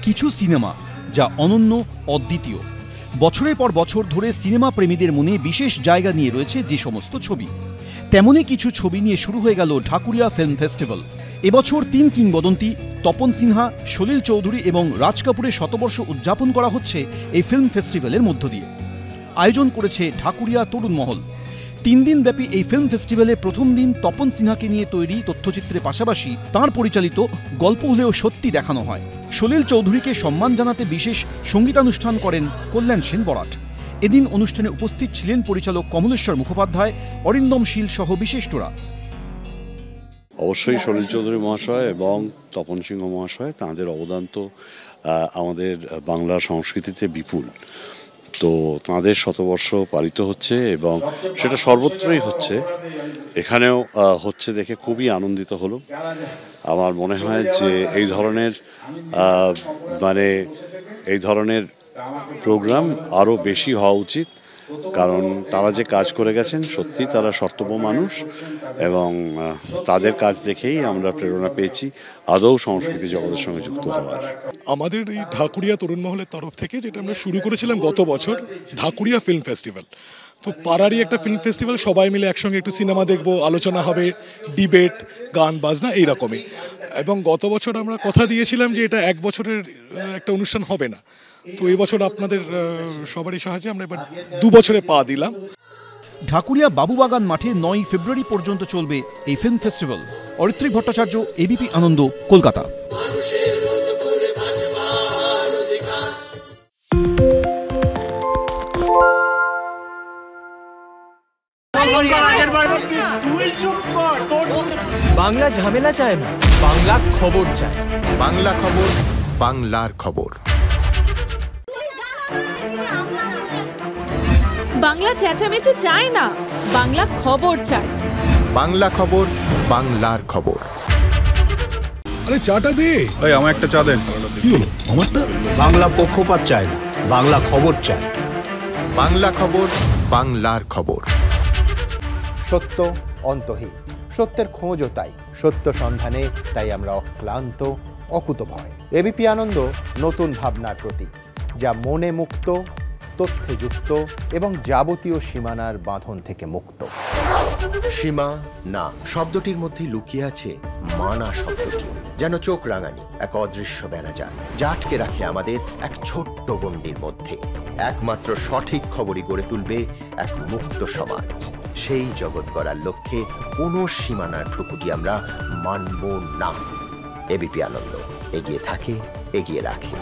কিছু সিনেমা যা অনন্য, অদ্বিতীয়। বছরের পর বছর ধরে সিনেমা প্রেমীদের মনে বিশেষ জায়গা নিয়ে রয়েছে যে সমস্ত ছবি, তেমনই কিছু ছবি নিয়ে শুরু হয়ে গেল ঢাকুরিয়া ফিল্ম ফেস্টিভ্যাল। এবছর ৩ কিংবদন্তি তপন সিনহা, সলিল চৌধুরী এবং রাজ কাপুরের শতবর্ষ উদযাপন করা হচ্ছে এই ফিল্ম ফেস্টিভ্যালের মধ্য দিয়ে। আয়োজন করেছে ঢাকুরিয়া তরুণ মহল। ৩ দিনব্যাপী এই ফিল্ম ফেস্টিভ্যালে প্রথম দিন তপন সিনহাকে নিয়ে তৈরি তথ্যচিত্রের পাশাপাশি তাঁর পরিচালিত গল্প হলেও সত্যি দেখানো হয়। সলিল চৌধুরীকে সম্মান জানাতে বিশেষ সঙ্গীতানুষ্ঠান করেন কল্যাণ সেন বরাট। এদিন অনুষ্ঠানে উপস্থিত ছিলেন পরিচালক কমলেশ্বর মুখোপাধ্যায়, অরিন্দম শীল সহ বিশিষ্টরা। অবশ্যই সলিল চৌধুরী মহাশয় এবং তপন সিংহ মহাশয়, তাঁদের অবদান তো আমাদের বাংলা সংস্কৃতিতে বিপুল। তো তাঁদের শতবর্ষ পালিত হচ্ছে এবং সেটা সর্বত্রই হচ্ছে, এখানেও হচ্ছে দেখে খুবই আনন্দিত হলো। আমার মনে হয় যে এই ধরনের প্রোগ্রাম আরও বেশি হওয়া উচিত, কারণ তারা যে কাজ করে গেছেন সত্যি তারা স্বর্তব্য মানুষ এবং তাদের কাজ দেখেই আমরা প্রেরণা পেয়েছি আদৌ সংস্কৃতি জগতের সঙ্গে যুক্ত হওয়ার। আমাদের এই ঢাকুরিয়া তরুণ মহলের তরফ থেকে যেটা আমরা শুরু করেছিলাম গত বছর, ঢাকুরিয়া ফিল্ম ফেস্টিভ্যাল। তো পাড়ারই একটা ফিল্ম ফেস্টিভ্যাল, সবাই মিলে একসঙ্গে একটু সিনেমা দেখবো, আলোচনা হবে, ডিবেট, গান বাজনা এইরকমই। এবং গত বছর আমরা কথা দিয়েছিলাম যে এটা 1 বছরের একটা অনুষ্ঠান হবে না, তো এই বছর আপনাদের সবারই সাহায্যে আমরা এবার 2 বছরে পা দিলাম। ঢাকুরিয়া বাবুবাগান মাঠে 9 ফেব্রুয়ারি পর্যন্ত চলবে এই film festival. Aritrik Bhattacharya, ABP Ananda, Kolkata. Bangla ঝামেলা চায় না, বাংলা খবর চায়। বাংলা খবর, বাংলার খবর। বাংলা চেঁচামেচি চায় না, বাংলা খবর চায়। বাংলা খবর, বাংলার খবর। আরে চাটা দে। এই আমার একটা চা দেন। কি হলো আমারটা? বাংলা পক্ষপাত চায় না, বাংলা খবর চায়। বাংলা খবর, বাংলার খবর। সত্য অন্তহীন, সত্যের খোঁজও তাই, সত্য সন্ধানে তাই আমরা অক্লান্ত, অকুতভয়। এবিপি আনন্দ নতুন ভাবনার প্রতীক, যা মনে মুক্ত, তথ্যে যুক্ত এবং যাবতীয় সীমানার বাঁধন থেকে মুক্ত। সীমা না শব্দটির মধ্যে লুকিয়ে আছে মানা শব্দটি, যেন চোখ রাঙানি এক অদৃশ্য বেড়াজাল, যা আটকে রাখে আমাদের এক ছোট্ট গণ্ডির মধ্যে। একমাত্র সঠিক খবরই গড়ে তুলবে এক মুক্ত সমাজ। সেই জগৎ গড়ার লক্ষ্যে কোনো সীমানার ঠুকুটি আমরা মানব না। এবিপি আনন্দ এগিয়ে থাকে, এগিয়ে রাখে।